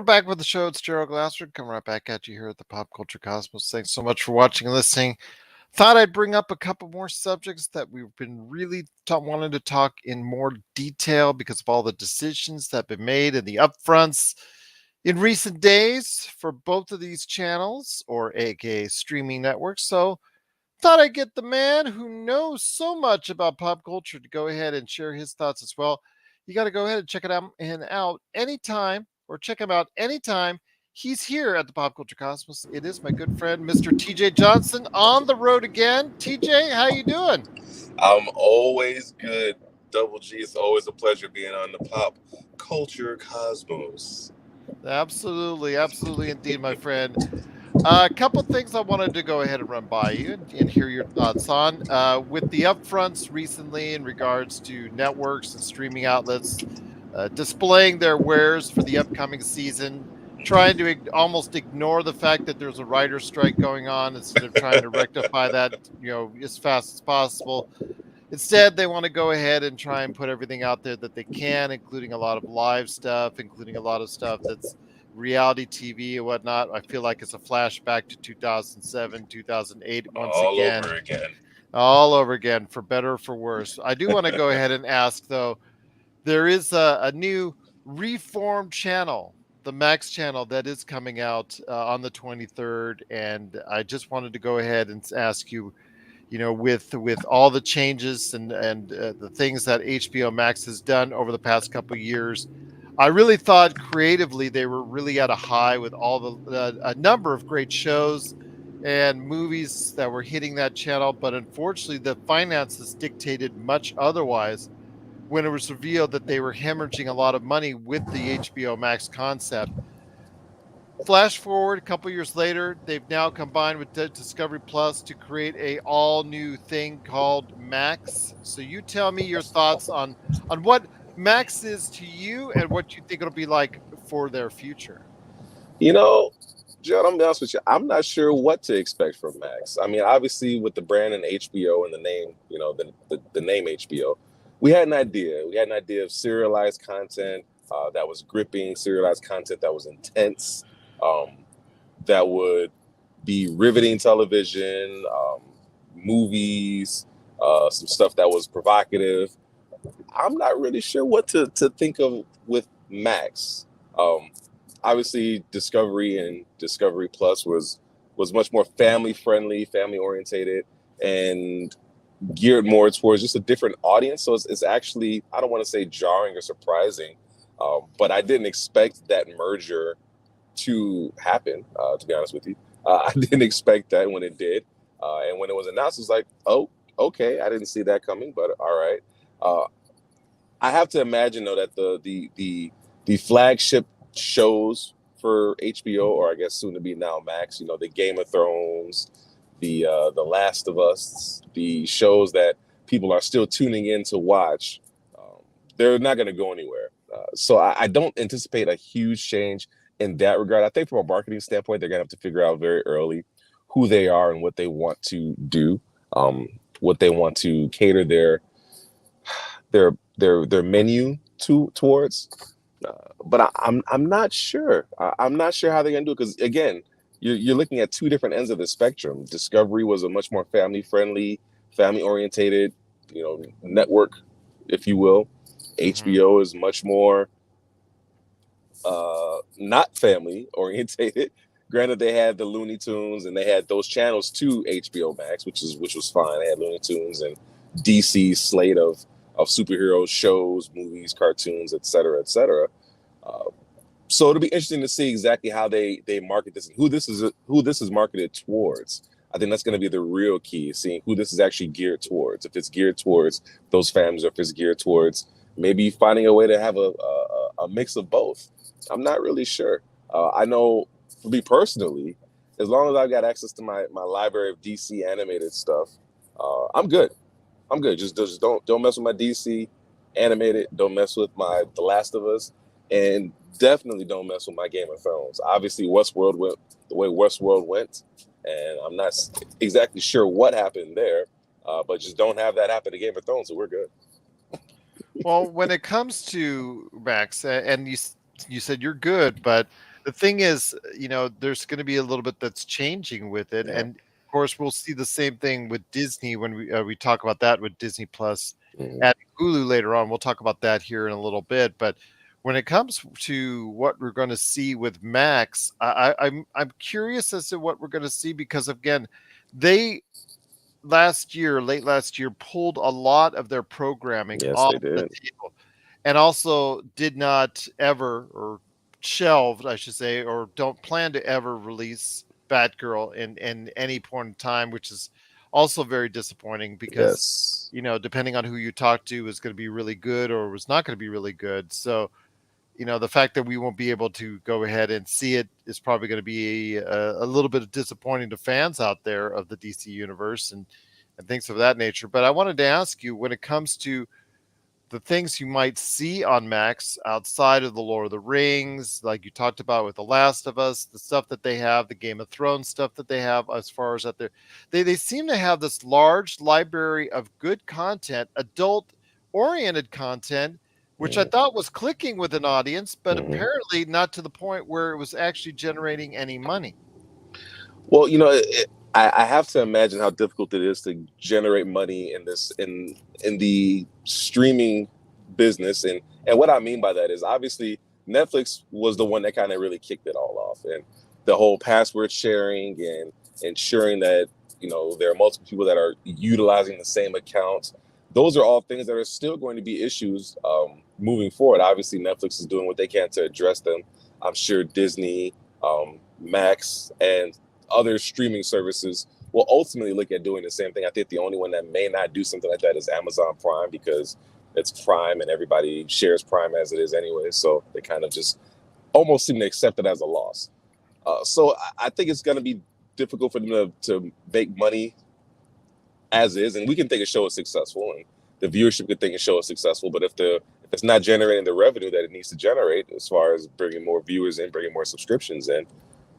back with the show. It's Gerald Glassford coming right back at you here at the Pop Culture Cosmos. Thanks so much for watching and listening. Thought I'd bring up a couple more subjects that we've been really wanting to talk in more detail because of all the decisions that have been made in the upfronts in recent days for both of these channels, or aka streaming networks. So thought I'd get the man who knows so much about pop culture to go ahead and share his thoughts as well. You got to go ahead and check it out and out anytime, or check him out anytime. He's here at the Pop Culture Cosmos. It is my good friend, Mr. TJ Johnson, on the road again. TJ, how you doing? I'm always good. Double G, it's always a pleasure being on the Pop Culture Cosmos. Absolutely, absolutely indeed, my friend. A couple things I wanted to go ahead and run by you and hear your thoughts on. With the upfronts recently in regards to networks and streaming outlets displaying their wares for the upcoming season, trying to almost ignore the fact that there's a writer's strike going on instead of trying to rectify that, as fast as possible. Instead, they want to go ahead and try and put everything out there that they can, including a lot of live stuff, including a lot of stuff that's reality TV and whatnot. I feel like it's a flashback to 2007, 2008 once All again, over again. all over again, for better or for worse. I do want to go ahead and ask, though, there is a new reformed channel, the Max channel, that is coming out on the 23rd. And I just wanted to go ahead and ask you, with all the changes and the things that HBO Max has done over the past couple of years, I really thought creatively they were really at a high with all a number of great shows and movies that were hitting that channel. But unfortunately, the finances dictated much otherwise when it was revealed that they were hemorrhaging a lot of money with the HBO Max concept. Flash forward a couple years later, they've now combined with Discovery Plus to create a all new thing called Max. So you tell me your thoughts on what Max is to you and what you think it'll be like for their future. You know, Gerald, I'm gonna be honest with you. I'm not sure what to expect from Max. I mean, obviously, with the brand and HBO and the name, the name HBO, we had an idea. We had an idea of serialized content that was gripping, serialized content that was intense, um, that would be riveting television, movies, some stuff that was provocative. I'm not really sure what to think of with Max. Um, Obviously, Discovery and Discovery Plus was much more family friendly, family orientated, and geared more towards just a different audience. So it's actually, I don't want to say jarring or surprising, but I didn't expect that merger to happen. To be honest with you, I didn't expect that when it did, and when it was announced, it was like, oh, okay, I didn't see that coming, but all right. Uh, I have to imagine though that the flagship shows for HBO, or I guess soon to be now Max, the Game of Thrones, the Last of Us, the shows that people are still tuning in to watch, they're not going to go anywhere. So I don't anticipate a huge change in that regard. I think from a marketing standpoint, they're going to have to figure out very early who they are and what they want to do, what they want to cater their menu towards. But I'm not sure. I'm not sure how they're gonna do it because again, you're looking at two different ends of the spectrum. Discovery was a much more family friendly, family orientated, network, if you will. Mm-hmm. HBO is much more not family orientated. Granted, they had the Looney Tunes and they had those channels to HBO Max, which was fine. They had Looney Tunes and DC's slate of superhero shows, movies, cartoons, et cetera, et cetera. So it'll be interesting to see exactly how they market this, and who this is marketed towards. I think that's going to be the real key, seeing who this is actually geared towards. If it's geared towards those families, or if it's geared towards maybe finding a way to have a mix of both. I'm not really sure. I know for me personally, as long as I've got access to my library of DC animated stuff, I'm good. I'm good. Just don't mess with my DC animated. Don't mess with my The Last of Us, and definitely don't mess with my Game of Thrones. Obviously, Westworld went the way Westworld went, and I'm not exactly sure what happened there, but just don't have that happen to Game of Thrones, so we're good. Well, when it comes to Max, and you said you're good, but the thing is, there's going to be a little bit that's changing with it, Yeah. and of course, we'll see the same thing with Disney when we talk about that with Disney Plus Mhm. at Hulu later on. We'll talk about that here in a little bit, but when it comes to what we're going to see with Max, I'm curious as to what we're going to see because again, they late last year, pulled a lot of their programming Yes, off they the did. table and also did not ever, or shelved, I should say, or don't plan to ever release Batgirl in any point in time, which is also very disappointing because, Yes. depending on who you talk to, is going to be really good or was not going to be really good. So, the fact that we won't be able to go ahead and see it is probably going to be a little bit disappointing to fans out there of the DC universe and things of that nature. But I wanted to ask you, when it comes to the things you might see on Max outside of the Lord of the Rings, like you talked about with The Last of Us, the stuff that they have, the Game of Thrones stuff that they have, as far as that they seem to have this large library of good content, adult oriented content, which I Mhm. thought was clicking with an audience, but Mhm. apparently not to the point where it was actually generating any money. Well, I have to imagine how difficult it is to generate money in this in the streaming business, and what I mean by that is obviously Netflix was the one that kind of really kicked it all off, and the whole password sharing and ensuring that there are multiple people that are utilizing the same account. Those are all things that are still going to be issues moving forward. Obviously, Netflix is doing what they can to address them. I'm sure Disney, Max, and other streaming services will ultimately look at doing the same thing. I think the only one that may not do something like that is Amazon Prime because it's Prime and everybody shares Prime as it is anyway. So they kind of just almost seem to accept it as a loss. So I think it's going to be difficult for them to make money as is, and we can think a show is successful, and the viewership could think a show is successful. But if it's not generating the revenue that it needs to generate, as far as bringing more viewers in, bringing more subscriptions in,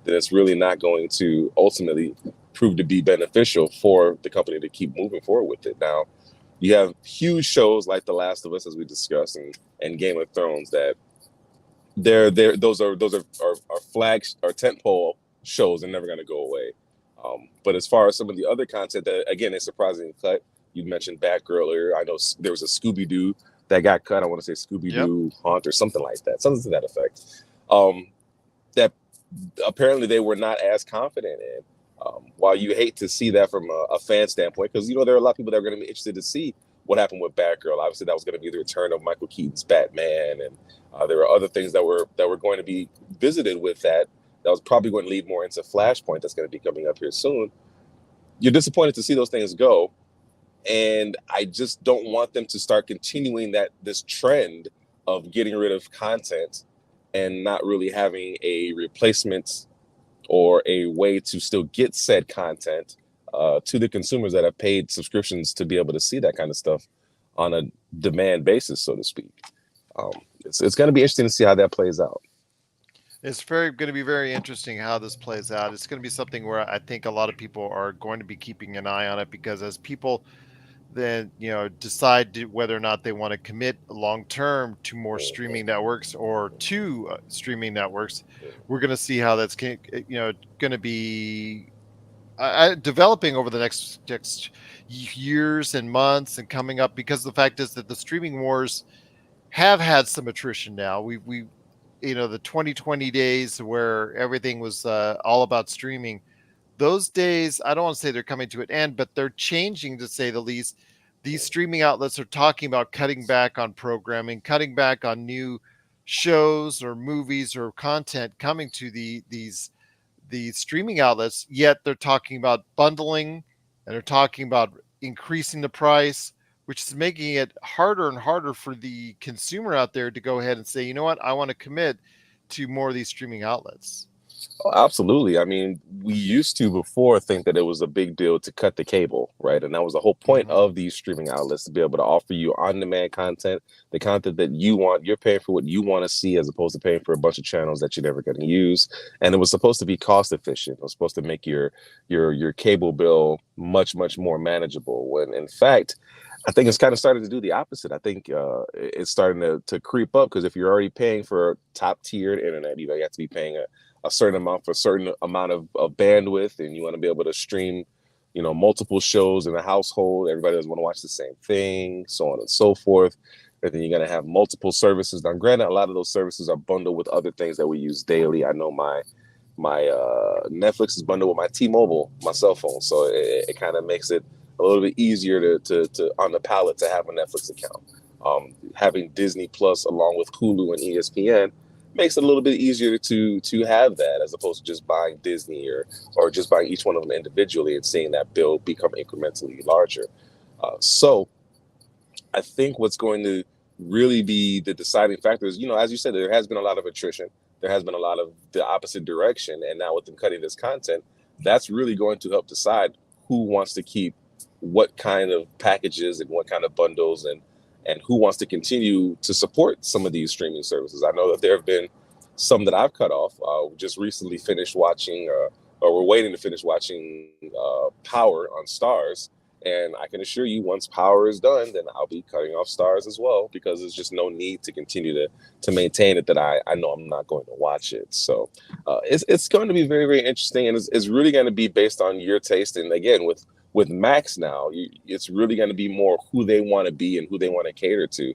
then it's really not going to ultimately prove to be beneficial for the company to keep moving forward with it. Now, you have huge shows like The Last of Us, as we discussed, and Game of Thrones that those are flags or tentpole shows. They're never going to go away. But as far as some of the other content that again is surprisingly cut, you mentioned Batgirl earlier. I know there was a Scooby Doo that got cut. I want to say Scooby Yep. Doo Haunt or something like that, something to that effect. That apparently they were not as confident in. While you hate to see that from a fan standpoint, because there are a lot of people that are going to be interested to see what happened with Batgirl. Obviously, that was going to be the return of Michael Keaton's Batman, and there were other things that were going to be visited with that. That was probably going to lead more into Flashpoint. That's going to be coming up here soon. You're disappointed to see those things go, and I just don't want them to start continuing this trend of getting rid of content and not really having a replacement or a way to still get said content to the consumers that have paid subscriptions to be able to see that kind of stuff on a demand basis, so to speak. Um, it's going to be interesting to see how that plays out. It's very going to be very interesting how this plays out. It's going to be something where I think a lot of people are going to be keeping an eye on it because as people then decide whether or not they want to commit long term to more streaming networks or to streaming networks, we're going to see how that's going to be developing over the next years and months and coming up because the fact is that the streaming wars have had some attrition now. We the 2020 days where everything was all about streaming, those days, I don't want to say they're coming to an end, but they're changing to say the least. These streaming outlets are talking about cutting back on programming, cutting back on new shows or movies or content coming to these streaming outlets, yet they're talking about bundling and they're talking about increasing the price, which is making it harder and harder for the consumer out there to go ahead and say, you know what, I want to commit to more of these streaming outlets. Oh, absolutely. I mean, we used to before think that it was a big deal to cut the cable, right? And that was the whole point Hmm. of these streaming outlets to be able to offer you on-demand content, the content that you want. You're paying for what you want to see as opposed to paying for a bunch of channels that you're never going to use. And it was supposed to be cost efficient. It was supposed to make your cable bill much, much more manageable. When in fact, I think it's kind of started to do the opposite. I think it's starting to creep up because if you're already paying for top tiered internet, you have to be paying a certain amount for a certain amount of bandwidth, and you want to be able to stream, multiple shows in a household. Everybody doesn't want to watch the same thing, so on and so forth. And then you're going to have multiple services. Now, granted, a lot of those services are bundled with other things that we use daily. I know my Netflix is bundled with my T-Mobile, my cell phone, so it kind of makes it a little bit easier to on the palate to have a Netflix account. Having Disney Plus along with Hulu and ESPN makes it a little bit easier to have that as opposed to just buying Disney or just buying each one of them individually and seeing that bill become incrementally larger. So I think what's going to really be the deciding factor is, as you said, there has been a lot of attrition. There has been a lot of the opposite direction. And now with them cutting this content, that's really going to help decide who wants to keep what kind of packages and what kind of bundles and who wants to continue to support some of these streaming services. I know that there have been some that I've cut off. Just recently finished watching, or we're waiting to finish watching Power on Stars. And I can assure you, once Power is done, then I'll be cutting off Stars as well, because there's just no need to continue to maintain it that I know I'm not going to watch it. So it's going to be very, very interesting. And it's really going to be based on your taste. And again, with Max now, it's really going to be more who they want to be and who they want to cater to.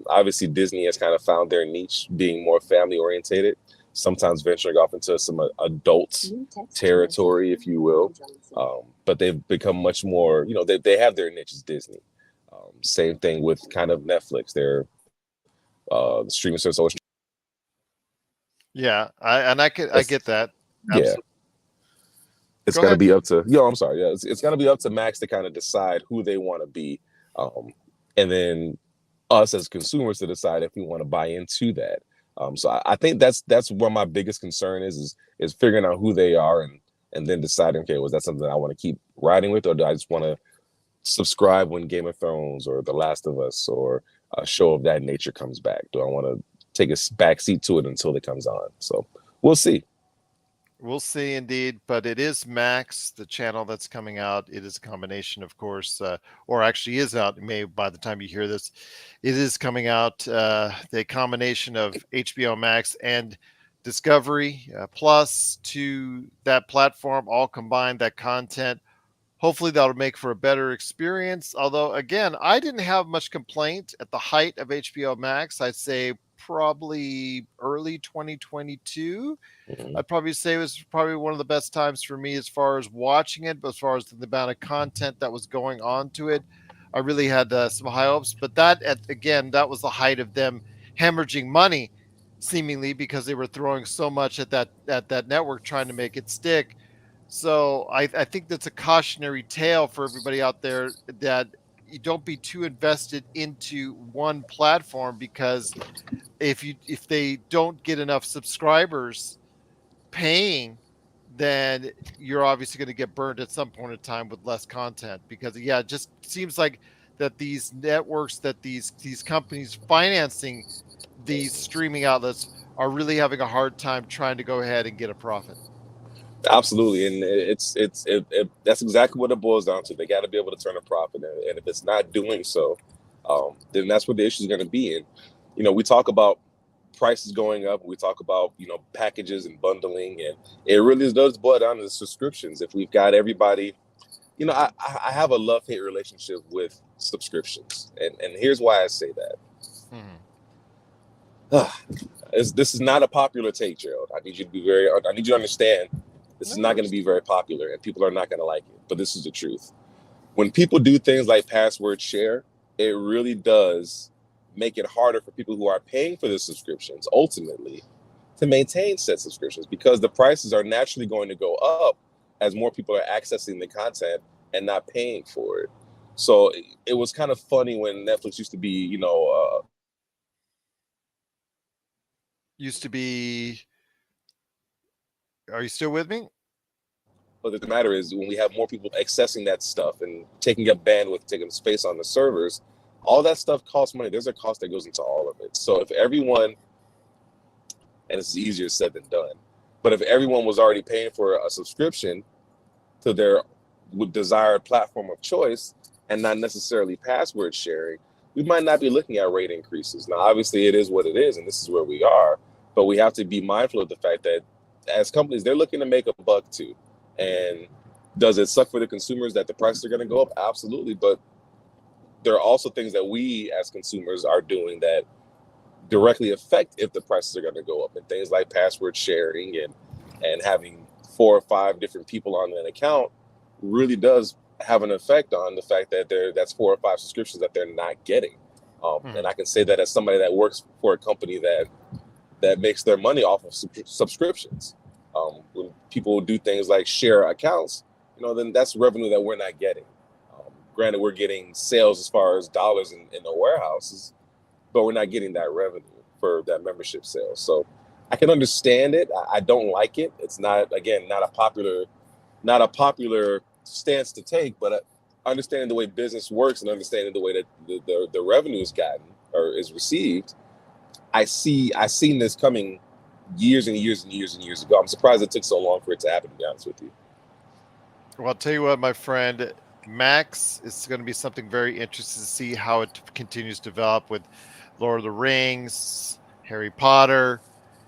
Obviously, Disney has kind of found their niche being more family orientated, sometimes venturing off into some adult territory, if you will. But they've become much more, they have their niche as Disney. Same thing with kind of Netflix. They're the streaming service. Yeah, I get that. Yeah. Absolutely. It's got to be up to, I'm sorry. Yeah, it's got to be up to Max to kind of decide who they want to be. And then us as consumers to decide if we want to buy into that. So I think that's where my biggest concern is figuring out who they are and then deciding, okay, was that something I want to keep riding with, or do I just want to subscribe when Game of Thrones or The Last of Us or a show of that nature comes back? Do I want to take a back seat to it until it comes on? So we'll see. We'll see, indeed. But it is Max, the channel that's coming out. It is a combination, of course, or actually is out. Maybe by the time you hear this, it is coming out. The combination of HBO Max and Discovery Plus to that platform, all combined, that content. Hopefully that'll make for a better experience. Although, again, I didn't have much complaint at the height of HBO Max. I'd say probably early 2022. I'd probably say it was probably one of the best times for me as far as watching it, but as far as the amount of content that was going on to it, I really had some high hopes. But again, that was the height of them hemorrhaging money, seemingly, because they were throwing so much at that network trying to make it stick. So I think that's a cautionary tale for everybody out there, that you don't be too invested into one platform, because if they don't get enough subscribers paying, then you're obviously going to get burned at some point in time with less content, because it just seems like that these networks, that these companies financing these streaming outlets are really having a hard time trying to go ahead and get a profit. Absolutely, and that's exactly what it boils down to. They got to be able to turn a profit, and if it's not doing so, then that's what the issue is going to be. And we talk about prices going up. We talk about packages and bundling, and it really does boil down to the subscriptions. If we've got everybody, I have a love-hate relationship with subscriptions, and here's why I say that. This is not a popular take, Gerald. I need you to understand. This is not going to be very popular, and people are not going to like it. But this is the truth. When people do things like password share, it really does make it harder for people who are paying for the subscriptions ultimately to maintain said subscriptions, because the prices are naturally going to go up as more people are accessing the content and not paying for it. So it was kind of funny when Netflix used to be, Are you still with me? But the matter is, when we have more people accessing that stuff and taking up bandwidth, taking up space on the servers, all that stuff costs money. There's a cost that goes into all of it. So if everyone, and this is easier said than done, but if everyone was already paying for a subscription to their desired platform of choice, and not necessarily password sharing, we might not be looking at rate increases. Now, obviously, it is what it is, and this is where we are. But we have to be mindful of the fact that as companies, they're looking to make a buck too. And does it suck for the consumers that the prices are going to go up? Absolutely. But there are also things that we as consumers are doing that directly affect if the prices are going to go up, and things like password sharing and having 4 or 5 different people on an account really does have an effect on the fact that that's 4 or 5 subscriptions that they're not getting. And I can say that as somebody that works for a company that makes their money off of subscriptions. When people do things like share accounts, then that's revenue that we're not getting. Granted, we're getting sales as far as dollars in the warehouses, but we're not getting that revenue for that membership sale. So I can understand it. I don't like it. It's not, again, not a popular stance to take, but understanding the way business works and understanding the way that the revenue is gotten or is received, I seen this coming years and years and years and years ago. I'm surprised it took so long for it to happen, to be honest with you. Well, I'll tell you what, my friend, Max is going to be something very interesting to see how it continues to develop with Lord of the Rings, Harry Potter,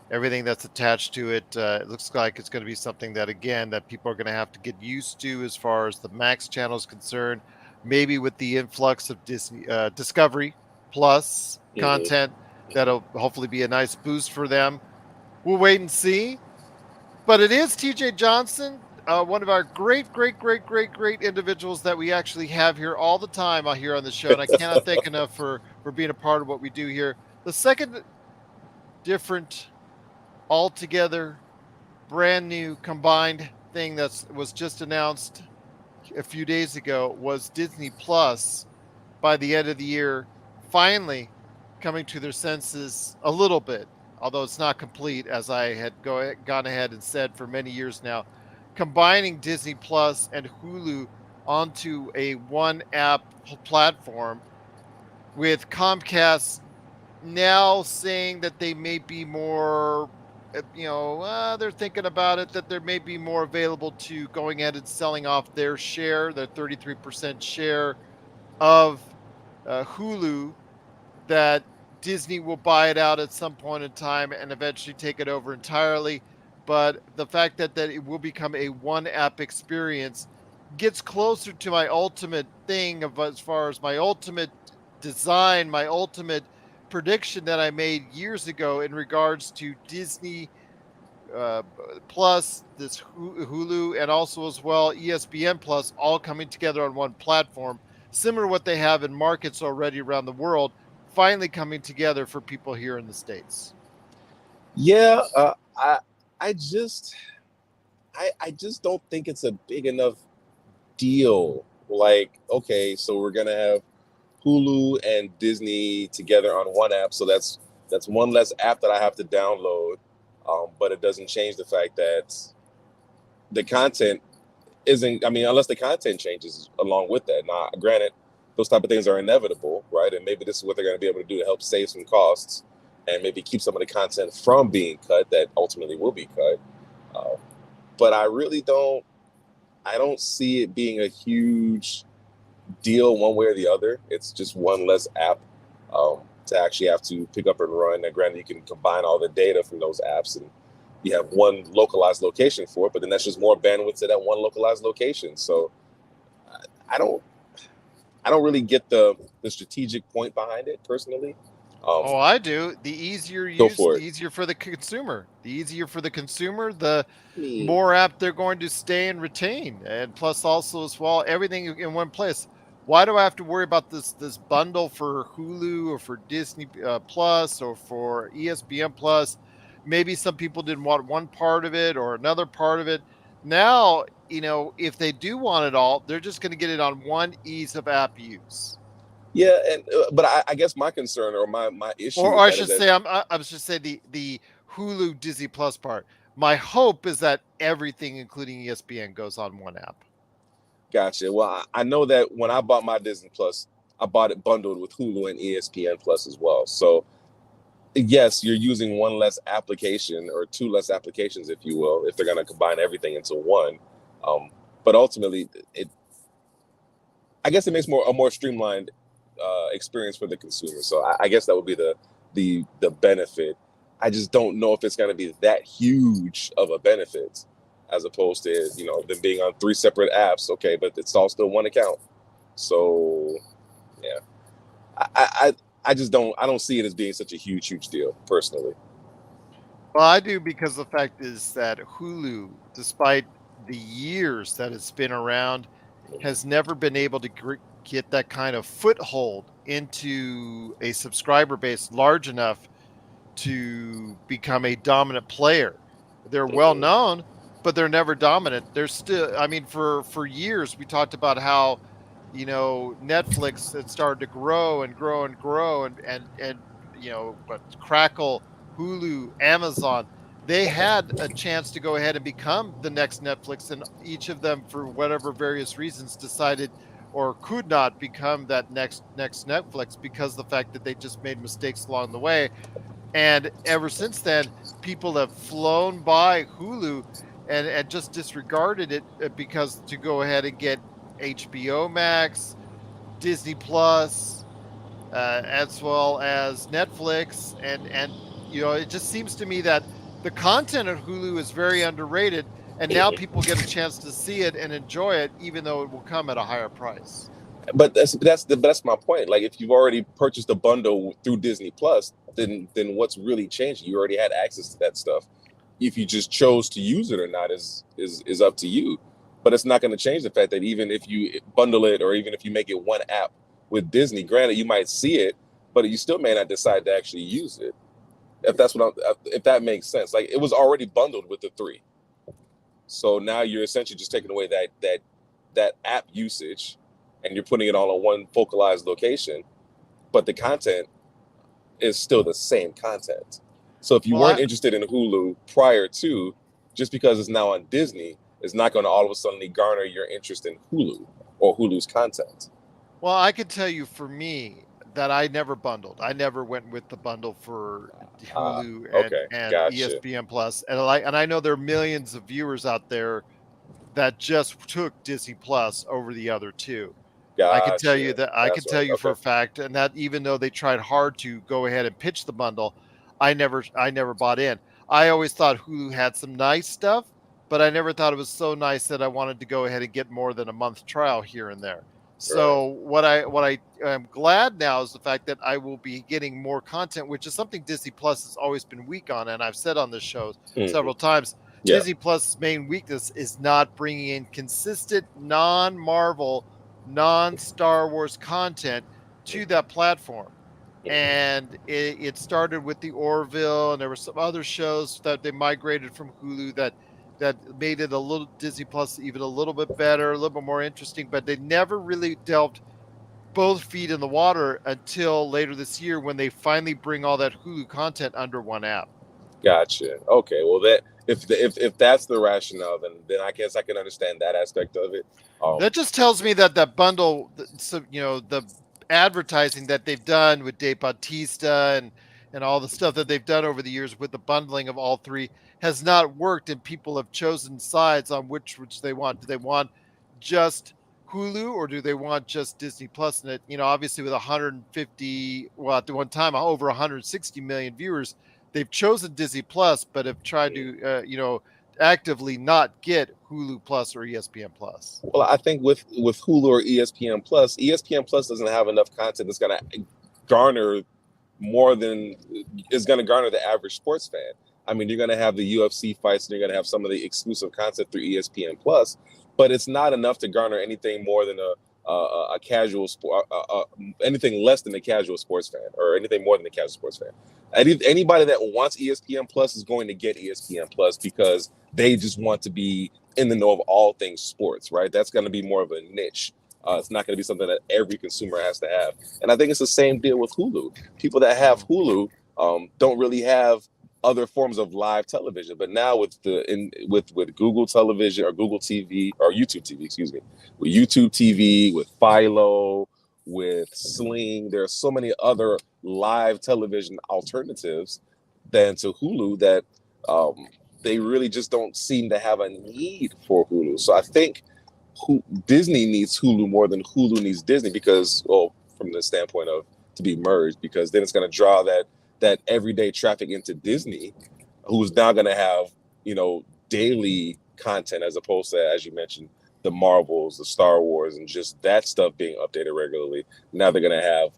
everything that's attached to it. It looks like it's going to be something that, again, that people are going to have to get used to as far as the Max channel is concerned. Maybe with the influx of Disney Discovery Plus content, that'll hopefully be a nice boost for them. We'll wait and see. But it is TJ Johnson, one of our great, great, great, great, great individuals that we actually have here all the time here on the show. And I cannot thank enough for being a part of what we do here. The second different, altogether, brand new, combined thing that was just announced a few days ago was Disney Plus by the end of the year, finally coming to their senses a little bit, although it's not complete, as I had gone ahead and said for many years now, combining Disney Plus and Hulu onto a one app platform, with Comcast now saying that they may be more, they're thinking about it, that there may be more available to going ahead and selling off their share, their 33% share of Hulu, that Disney will buy it out at some point in time and eventually take it over entirely. But the fact that it will become a one app experience gets closer to my ultimate thing of, as far as my ultimate design, my ultimate prediction that I made years ago in regards to Disney uh, Plus, this Hulu, and also as well ESPN Plus, all coming together on one platform, similar to what they have in markets already around the world, finally coming together for people here in the States. Yeah, I just I just don't think it's a big enough deal. Like, okay, so we're gonna have Hulu and Disney together on one app, so that's one less app that I have to download. But it doesn't change the fact that the content isn't. I mean, unless the content changes along with that. Now, granted, those type of things are inevitable, right? And maybe this is what they're going to be able to do to help save some costs and maybe keep some of the content from being cut that ultimately will be cut. Uh, but I really don't. I don't see it being a huge deal one way or the other. It's just one less app to actually have to pick up and run. And granted, you can combine all the data from those apps and you have one localized location for it, but then that's just more bandwidth to that one localized location. So I don't really get the strategic point behind it personally. Oh, I do. The easier Go use, for the it. easier for the consumer. The easier for the consumer, the I mean, more apt they're going to stay and retain. And plus, also as well, everything in one place. Why do I have to worry about this bundle for Hulu or for Disney Plus or for ESPN Plus? Maybe some people didn't want one part of it or another part of it. Now, if they do want it all, they're just going to get it on one ease of app use. yeah, and but I guess my concern or my issue Or with I that is should that say, I was just say the Hulu Disney Plus part. My hope is that everything, including ESPN, goes on one app. gotcha. Well, I know that when I bought my Disney Plus, I bought it bundled with Hulu and ESPN Plus as well. So yes, you're using one less application or two less applications, if you will, if they're going to combine everything into one. Um, but ultimately, I guess it makes a more streamlined experience for the consumer. So I guess that would be the benefit. I just don't know if it's going to be that huge of a benefit, as opposed to them being on three separate apps. Okay, but it's all still one account. So yeah, I I, I just don't see it as being such a huge deal personally. Well, I do because the fact is that Hulu, despite the years that it's been around, has never been able to get that kind of foothold into a subscriber base large enough to become a dominant player. They're well Mhm. known, but they're never dominant. They're still, I mean, for years we talked about how, Netflix had started to grow and grow and grow and what Crackle, Hulu, Amazon, they had a chance to go ahead and become the next Netflix, and each of them, for whatever various reasons, decided or could not become that next Netflix because the fact that they just made mistakes along the way. And ever since then, people have flown by Hulu and just disregarded it because to go ahead and get HBO Max, Disney Plus, as well as Netflix, and it just seems to me that the content of Hulu is very underrated, and now Mhm. people get a chance to see it and enjoy it, even though it will come at a higher price. But that's my point. Like if you've already purchased a bundle through Disney Plus, then what's really changing? You already had access to that stuff. If you just chose to use it or not is up to you. But it's not going to change the fact that even if you bundle it or even if you make it one app with Disney, granted you might see it, but you still may not decide to actually use it. If that makes sense. Like it was already bundled with the three. So now you're essentially just taking away that app usage, and you're putting it all on one focalized location. But the content is still the same content. So if you Well, weren't interested in Hulu prior to, just because it's now on Disney, is not going to all of a sudden garner your interest in Hulu or Hulu's content. I could tell you for me that I never bundled. I never went with the bundle for Ah, Hulu okay, and gotcha, ESPN Plus, and I know there are millions of viewers out there that just took Disney Plus over the other two. gotcha. I can That's tell right. you for Okay, a fact, and that even though they tried hard to go ahead and pitch the bundle, I never bought in. I always thought Hulu had some nice stuff, but I never thought it was so nice that I wanted to go ahead and get more than a month trial here and there. right. So what I am glad now is the fact that I will be getting more content, which is something Disney Plus has always been weak on, and I've said on this show Hmm. several times. Yeah. Disney Plus's main weakness is not bringing in consistent non-Marvel, non-Star Wars content to that platform. Mhm. And it started with the Orville, and there were some other shows that they migrated from Hulu that made it a little Disney Plus even a little bit better, a little bit more interesting. But they never really delved both feet in the water until later this year when they finally bring all that Hulu content under one app. Gotcha. Okay. Well, that if that's the rationale, then I guess I can understand that aspect of it. That just tells me that that bundle, so the advertising that they've done with Dave Bautista and all the stuff that they've done over the years with the bundling of all three has not worked, and people have chosen sides on which they want. Do they want just Hulu or do they want just Disney Plus? And obviously with 150, well, at the one time over 160 million viewers, they've chosen Disney Plus, but have tried to actively not get Hulu Plus or ESPN Plus. Well, I think with Hulu or ESPN Plus doesn't have enough content that's gonna garner more than is gonna garner the average sports fan. I mean, you're gonna have the UFC fights, and you're gonna have some of the exclusive content through ESPN Plus, but it's not enough to garner anything more than a casual sport, anything less than a casual sports fan, or anything more than a casual sports fan. Anybody that wants ESPN Plus is going to get ESPN Plus because they just want to be in the know of all things sports, right? That's going to be more of a niche. It's not going to be something that every consumer has to have. And I think it's the same deal with Hulu. People that have Mhm. Hulu don't really have other forms of live television. But now with Google Television or Google TV or YouTube TV, excuse me, with YouTube TV, with Philo, with Sling, there are so many other live television alternatives than to Hulu that um, they really just don't seem to have a need for Hulu. So I think who Disney needs Hulu more than Hulu needs Disney because, well, from the standpoint of to be merged, because then it's going to draw that everyday traffic into Disney, who's now going to have daily content as opposed to, as you mentioned, the Marvels, the Star Wars, and just that stuff being updated regularly. Now they're going to have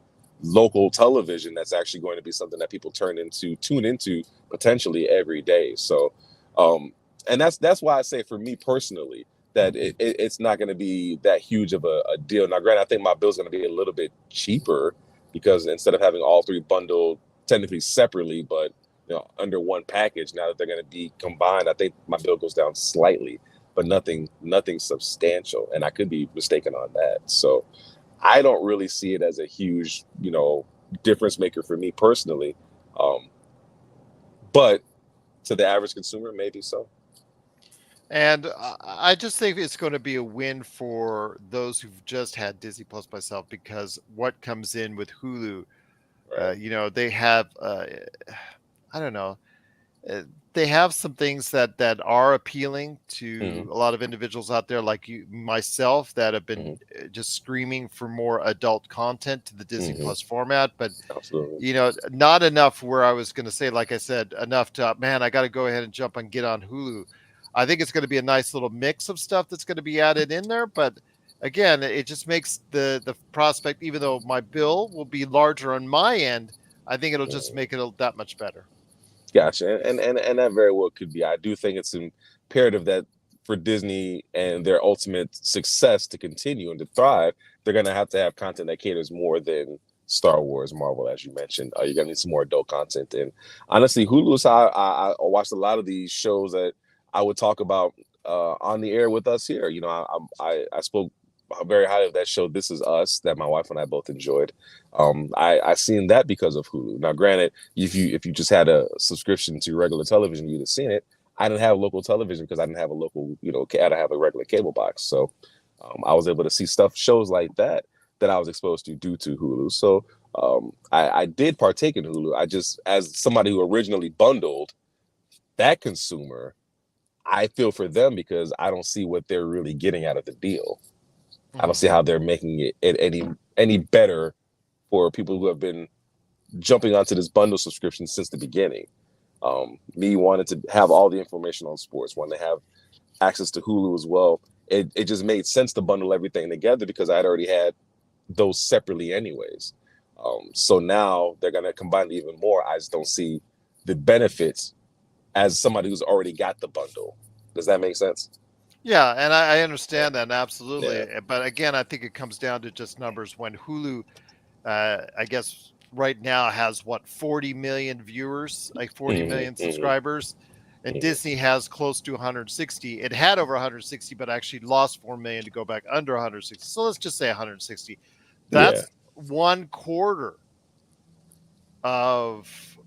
local television that's actually going to be something that people tune into potentially every day. So, and that's why I say for me personally that it's not going to be that huge of a deal. Now, granted, I think my bill's going to be a little bit cheaper because instead of having all three bundled technically separately, but under one package, now that they're going to be combined, I think my bill goes down slightly, but nothing substantial. And I could be mistaken on that. So I don't really see it as a huge, difference maker for me personally. But to the average consumer, maybe so. And I just think it's going to be a win for those who've just had Disney Plus myself, because what comes in with Hulu, Right. they have, I don't know, uh, they have some things that are appealing Mm-hmm. to a lot of individuals out there, like you, myself, that have been Mm-hmm. just screaming for more adult content to the Disney Mm-hmm. Plus format. But Absolutely. not enough where I was going to say, like I said, enough to, man, I got to go ahead and jump and get on Hulu. I think it's going to be a nice little mix of stuff that's going to be added in there. But again, it just makes the prospect, even though my bill will be larger on my end, I think it'll just Mm-hmm. make it that much better. Gotcha, and that very well could be. I do think it's imperative that for Disney and their ultimate success to continue and to thrive, they're going to have content that caters more than Star Wars, Marvel, as you mentioned. You're going to need some more adult content. And honestly, Hulu is how I watched a lot of these shows that I would talk about on the air with us here. I spoke very highly of that show, This Is Us, that my wife and I both enjoyed. I seen that because of Hulu. Now, granted, if you just had a subscription to regular television, you'd have seen it. I didn't have local television because I didn't have a local, I didn't have a regular cable box. So I was able to see shows like that I was exposed to due to Hulu. So I did partake in Hulu. I just, as somebody who originally bundled that consumer, I feel for them because I don't see what they're really getting out of the deal. I don't Mhm. see how they're making it any better for people who have been jumping onto this bundle subscription since the beginning. Me wanted to have all the information on sports, wanted to have access to Hulu as well. It just made sense to bundle everything together because I had already had those separately anyways. So now they're gonna combine it even more. I just don't see the benefits as somebody who's already got the bundle. Does that make sense? Yeah, and I Yeah. understand that absolutely. Yeah. But again, I think it comes down to just numbers. When Hulu, I guess right now has what, 40 million viewers, like 40 Mm-hmm, million mm-hmm, subscribers, and mm-hmm. Disney has close to 160. It had over 160, but actually lost 4 million to go back under 160. So let's just say 160. Yeah. That's one quarter of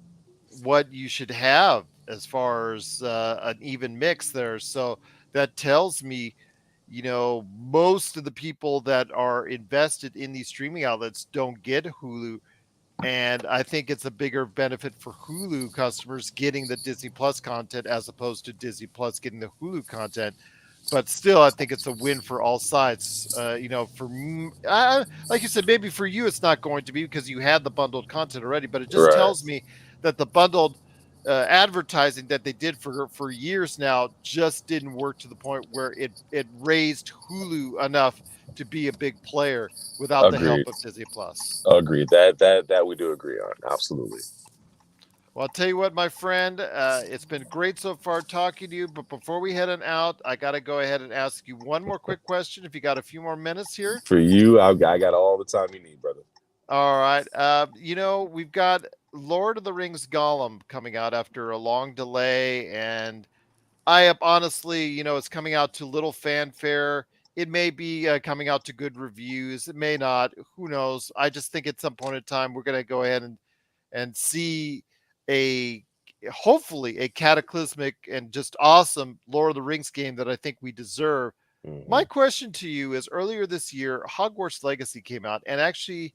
what you should have as far as an even mix there. So that tells me, most of the people that are invested in these streaming outlets don't get Hulu. And I think it's a bigger benefit for Hulu customers getting the Disney Plus content as opposed to Disney Plus getting the Hulu content. But still, I think it's a win for all sides. Like you said, maybe for you it's not going to be because you had the bundled content already. But it just Right. tells me that the bundled advertising that they did for years now just didn't work to the point where it raised Hulu enough to be a big player without the help Agreed. of Disney Plus. Agreed. That we do agree on. Absolutely. Well, I'll tell you what, my friend, it's been great so far talking to you. But before we head on out, I got to go ahead and ask you one more quick question. If you got a few more minutes here. For you, I got all the time you need, brother. All right. We've got Lord of the Rings Gollum coming out after a long delay. And I have honestly, it's coming out to little fanfare. It may be coming out to good reviews. It may not. Who knows? I just think at some point in time, we're going to go ahead and see a hopefully a cataclysmic and just awesome Lord of the Rings game that I think we deserve. Mm-hmm. My question to you is, earlier this year, Hogwarts Legacy came out and actually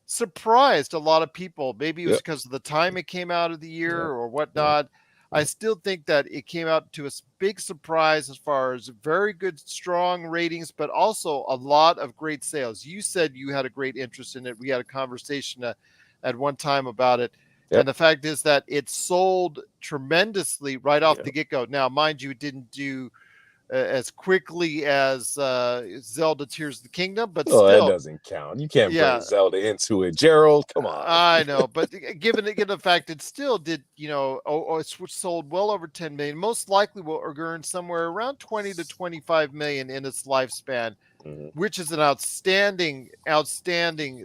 surprised a lot of people. Maybe it was Yep. because of the time it came out of the year Yep. or Yep. whatnot. I still think that it came out to a big surprise as far as very good, strong ratings, but also a lot of great sales. You said you had a great interest in it. We had a conversation at one time about it. Yep. And the fact is that it sold tremendously right off Yeah. the get go. Now, mind you, it didn't do as quickly as Zelda Tears of the Kingdom, but Oh, that still, doesn't count. You can't bring yeah, Zelda into it, Gerald. Come on. I know, but given the fact it still did, it's sold well over 10 million, most likely will earn somewhere around 20 to 25 million in its lifespan, Hmm. which is an outstanding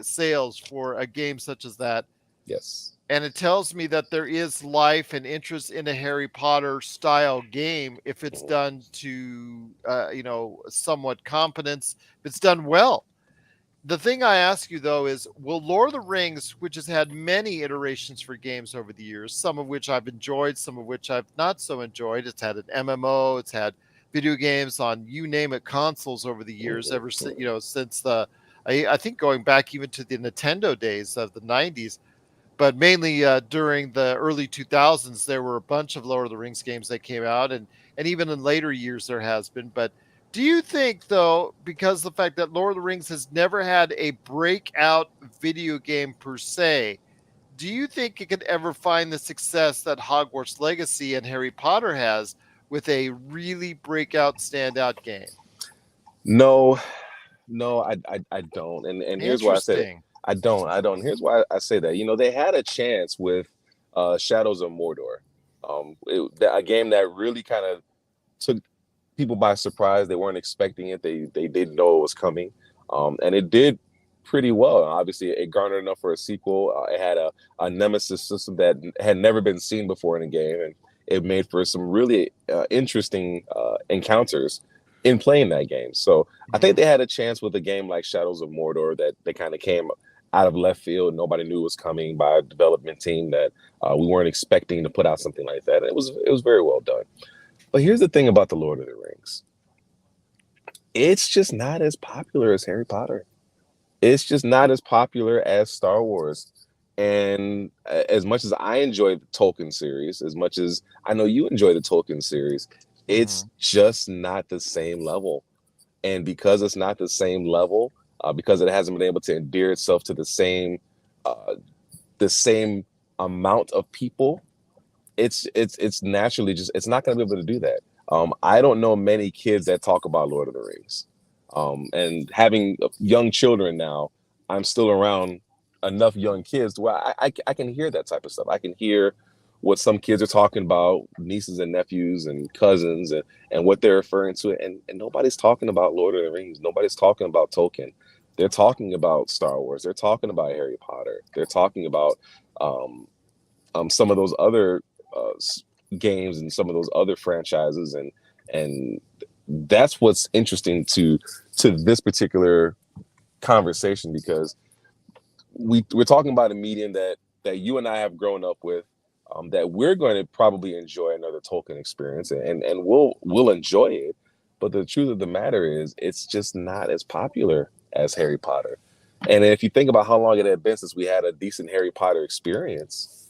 sales for a game such as that. Yes. And it tells me that there is life and interest in a Harry Potter style game if it's Mhm. done to, somewhat competence, if it's done well. The thing I ask you though is, will Lord of the Rings, which has had many iterations for games over the years, some of which I've enjoyed, some of which I've not so enjoyed. It's had an MMO, it's had video games on you name it consoles over the years, Mhm. ever since Mhm. since I think going back even to the Nintendo days of the '90s, but mainly during the early 2000s, there were a bunch of Lord of the Rings games that came out, and even in later years there has been. But do you think, though, because the fact that Lord of the Rings has never had a breakout video game per se, do you think it could ever find the success that Hogwarts Legacy and Harry Potter has with a really breakout standout game? No, no, I don't. And here's why I said it. Interesting. I don't. Here's why I say that. They had a chance with Shadows of Mordor. A game that really kind of took people by surprise. They weren't expecting it. They didn't know it was coming. And it did pretty well. Obviously, it garnered enough for a sequel. It had a nemesis system that had never been seen before in a game, and it made for some really interesting encounters in playing that game. So I think Hmm. they had a chance with a game like Shadows of Mordor that they kind of came out of left field. Nobody knew was coming by a development team that we weren't expecting to put out something like that. And it was very well done. But here's the thing about the Lord of the Rings. It's just not as popular as Harry Potter. It's just not as popular as Star Wars. And as much as I enjoy the Tolkien series, as much as I know you enjoy the Tolkien series, it's Hmm. just not the same level. And because it's not the same level, because it hasn't been able to endear itself to uh, the same amount of people, it's naturally just it's not going to be able to do that. I don't know many kids that talk about Lord of the Rings, and having young children now, I'm still around enough young kids to where I can hear that type of stuff. I can hear what some kids are talking about, nieces and nephews and cousins, and what they're referring to, and nobody's talking about Lord of the Rings. Nobody's talking about Tolkien. They're talking about Star Wars. They're talking about Harry Potter. They're talking about um, some of those other uh, games and some of those other franchises, and that's what's interesting to this particular conversation, because we're talking about a medium that you and I have grown up with, that we're going to probably enjoy another Tolkien experience, and we'll enjoy it. But the truth of the matter is, it's just not as popular as Harry Potter. And if you think about how long it had been since we had a decent Harry Potter experience,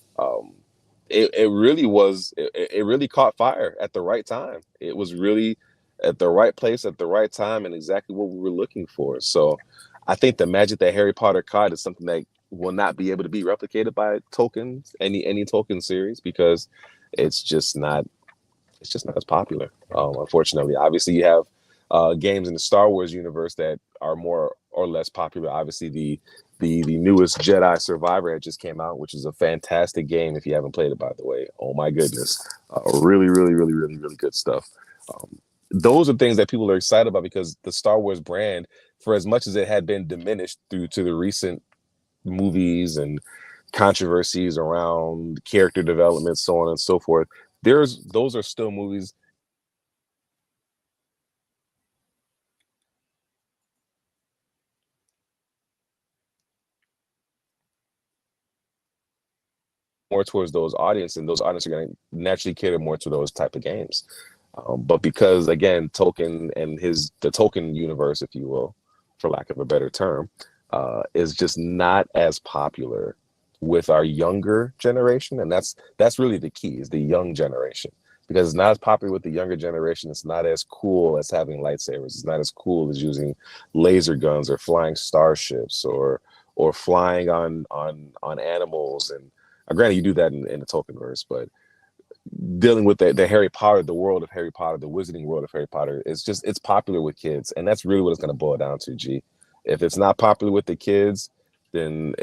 it really was it really caught fire at the right time. It was really at the right place at the right time and exactly what we were looking for. So I think the magic that Harry Potter caught is something that will not be able to be replicated by Tolkien, any Tolkien series, because it's just not it's just not as popular. Unfortunately, obviously you have games in the Star Wars universe that are more or less popular. Obviously, the newest Jedi Survivor that just came out, which is a fantastic game. If you haven't played it, by the way, oh my goodness, really, really, really, really, really good stuff. Those are things that people are excited about because the Star Wars brand, for as much as it had been diminished due to the recent movies and controversies around character development, so on and so forth, there's those are still movies more towards those audience, and those audiences are going to naturally cater more to those type of games. But because again, Tolkien and the Tolkien universe, if you will, for lack of a better term, is just not as popular with our younger generation, and that's really the key, is the young generation, because it's not as popular with the younger generation. It's not as cool as having lightsabers. It's not as cool as using laser guns or flying starships or flying on animals. And granted, you do that in the Tolkienverse, but dealing with the Harry Potter, the world of Harry Potter, the wizarding world of Harry Potter, it's popular with kids, and that's really what it's going to boil down to. G, if it's not popular with the kids, then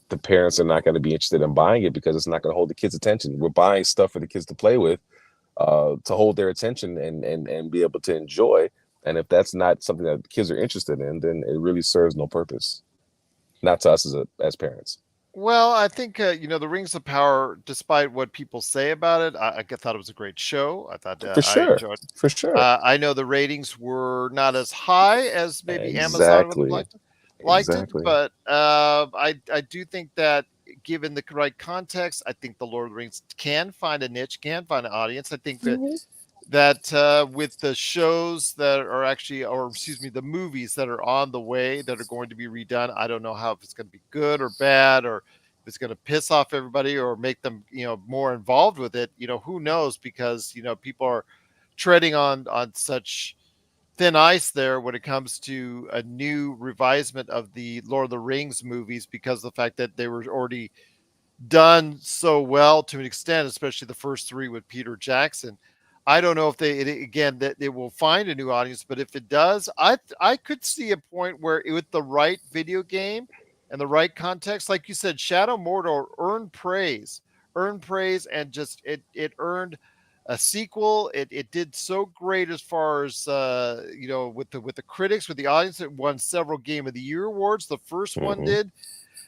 the parents are not going to be interested in buying it, because it's not going to hold the kids' attention. We're buying stuff for the kids to play with, to hold their attention and be able to enjoy. And if that's not something that the kids are interested in, then it really serves no purpose, not to us as parents. Well, I think the Rings of Power, despite what people say about it, I thought it was a great show. I thought For I sure, enjoyed. for sure. I know the ratings were not as high as maybe Amazon would have Exactly, liked it, exactly. but I do think that given the right context, I think the Lord of the Rings can find a niche, can find an audience. I think that Mhm. with the shows that are actually, or excuse me, the movies that are on the way that are going to be redone, I don't know how, if it's going to be good or bad, or if it's going to piss off everybody or make them more involved with it. Who knows, because people are treading on such thin ice there when it comes to a new revisement of the Lord of the Rings movies, because of the fact that they were already done so well to an extent, especially the first three with Peter Jackson. I don't know if again, that it will find a new audience, but if it does, I could see a point where with the right video game and the right context, like you said, Shadow Mordor earned praise, and just it earned a sequel. It did so great as far as with the critics, with the audience. It won several Game of the Year awards. The first one Mhm. did,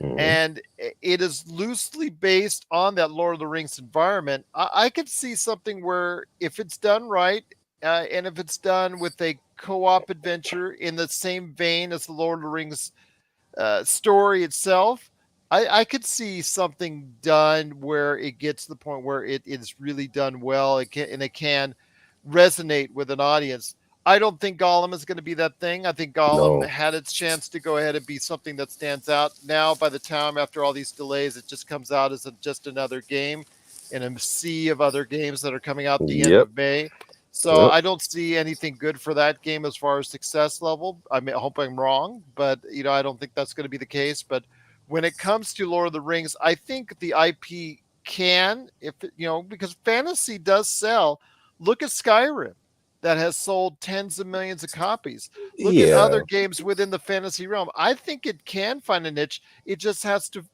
Mhm. and it is loosely based on that Lord of the Rings environment. I could see something where, if it's done right, and if it's done with a co-op adventure in the same vein as the Lord of the Rings story itself, I could see something done where it gets to the point where it is really done well. It can resonate with an audience. I don't think Gollum is going to be that thing. I think Gollum No. had its chance to go ahead and be something that stands out. Now, by the time after all these delays, it just comes out as just another game in a sea of other games that are coming out the end Yep. of May. So Yep. I don't see anything good for that game as far as success level. I hope I'm wrong, but I don't think that's going to be the case. But when it comes to Lord of the Rings, I think the IP can, if because fantasy does sell. Look at Skyrim, that has sold tens of millions of copies. Look at other Yeah. games within the fantasy realm. I think it can find a niche. It just has to,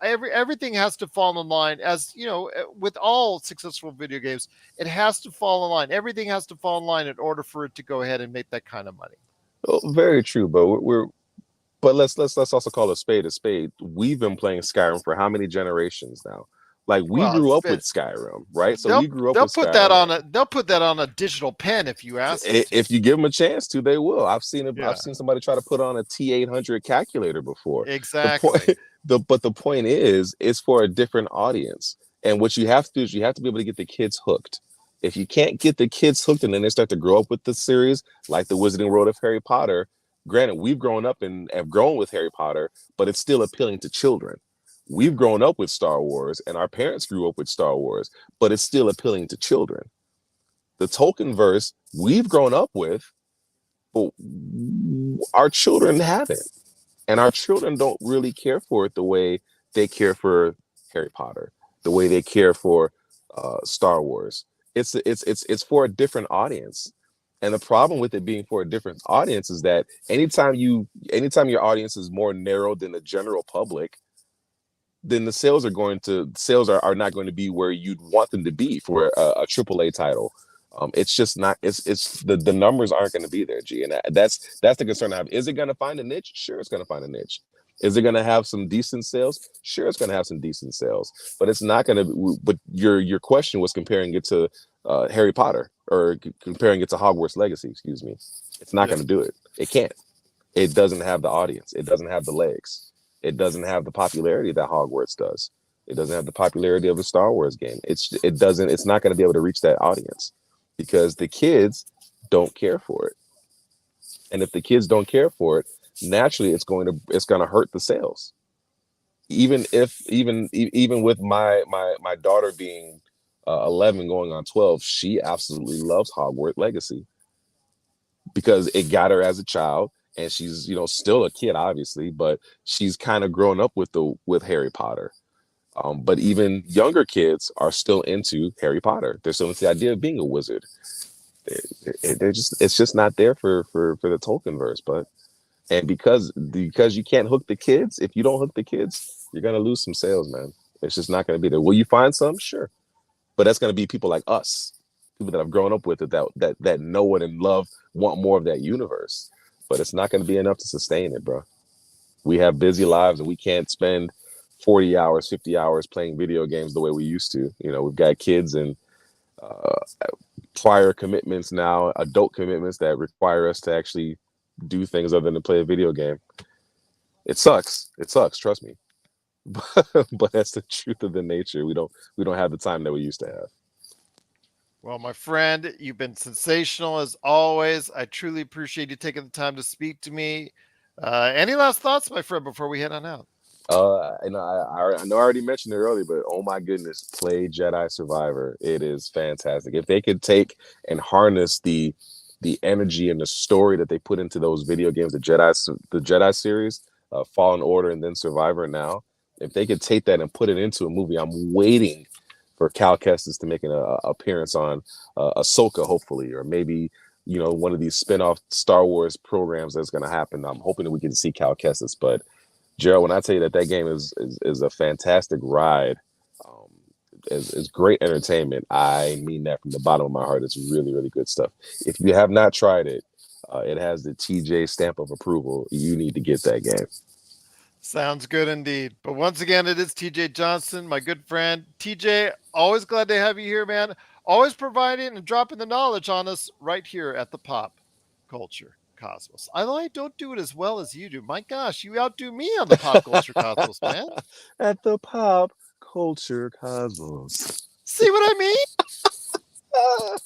everything has to fall in line, as with all successful video games. It has to fall in line. Everything has to fall in line in order for it to go ahead and make that kind of money. Well, very true, but but let's also call a spade a spade. We've been playing Skyrim for how many generations now? Like, we Well, grew up with Skyrim, right? So they'll we grew up they'll with put that Skyrim. on a digital pen if you ask them to. If you give them a chance to, they will. I've Yeah, seen somebody try to put on a T800 calculator before. The point, exactly. the point is, it's for a different audience. And what you have to do is you have to be able to get the kids hooked. If you can't get the kids hooked, and then they start to grow up with the series, like the Wizarding World of Harry Potter. Granted, we've grown up and have grown with Harry Potter, but it's still appealing to children. We've grown up with Star Wars, and our parents grew up with Star Wars, but it's still appealing to children. The Tolkien verse we've grown up with, but our children haven't. And our children don't really care for it the way they care for Harry Potter, the way they care for Star Wars. It's for a different audience. And the problem with it being for a different audience is that anytime your audience is more narrow than the general public, then the sales are not going to be where you'd want them to be for a AAA title. It's just not. It's the numbers aren't going to be there, G, and that's the concern I have. Is it going to find a niche? Sure, it's going to find a niche. Is it going to have some decent sales? Sure, it's going to have some decent sales, but it's not going to. But your question was comparing it to Harry Potter, or comparing it to Hogwarts Legacy. Excuse me. It's not Yeah, going to do it. It can't. It doesn't have the audience. It doesn't have the legs. It doesn't have the popularity that Hogwarts does. It doesn't have the popularity of a Star Wars game. It's not going to be able to reach that audience, because the kids don't care for it. And if the kids don't care for it, naturally it's going to hurt the sales. even with my daughter being 11 going on 12, she absolutely loves Hogwarts Legacy because it got her as a child, and she's still a kid obviously, but she's kind of grown up with Harry Potter. But even younger kids are still into Harry Potter. They're still into the idea of being a wizard. They're just it's just not there for the Tolkien verse, but and because you can't hook the kids, if you don't hook the kids, you're gonna lose some sales, man. It's just not gonna be there. Will you find some? Sure, but that's gonna be people like us, people that have grown up with it, that know it and love, want more of that universe. But it's not gonna be enough to sustain it, bro. We have busy lives and we can't spend 40 hours, 50 hours playing video games the way we used to. We've got kids and uh, prior commitments now, adult commitments that require us to actually do things other than play a video game. It sucks. It sucks. Trust me. But that's the truth of the nature. We don't have the time that we used to have. Well, my friend, you've been sensational as always. I truly appreciate you taking the time to speak to me. Any last thoughts, my friend, before we head on out? I know I already mentioned it earlier, but oh my goodness, play Jedi Survivor. It is fantastic. If they could take and harness the energy and the story that they put into those video games, the Jedi series, Fallen Order, and then Survivor now, if they could take that and put it into a movie, I'm waiting for Cal Kestis to make an appearance on Ahsoka, hopefully, or maybe one of these spin-off Star Wars programs that's going to happen. I'm hoping that we can see Cal Kestis, but Gerald, when I tell you that game is a fantastic ride, um, is great entertainment, I mean that from the bottom of my heart. It's really, really good stuff. If you have not tried it, it has the TJ stamp of approval. You need to get that game. Sounds good indeed. But once again, it is TJ Johnson, my good friend. TJ, always glad to have you here, man. Always providing and dropping the knowledge on us right here at the Pop Culture Cosmos. I know I don't do it as well as you do. My gosh, you outdo me on the Pop Culture Cosmos, man. At the Pop Culture Cosmos. See what I mean?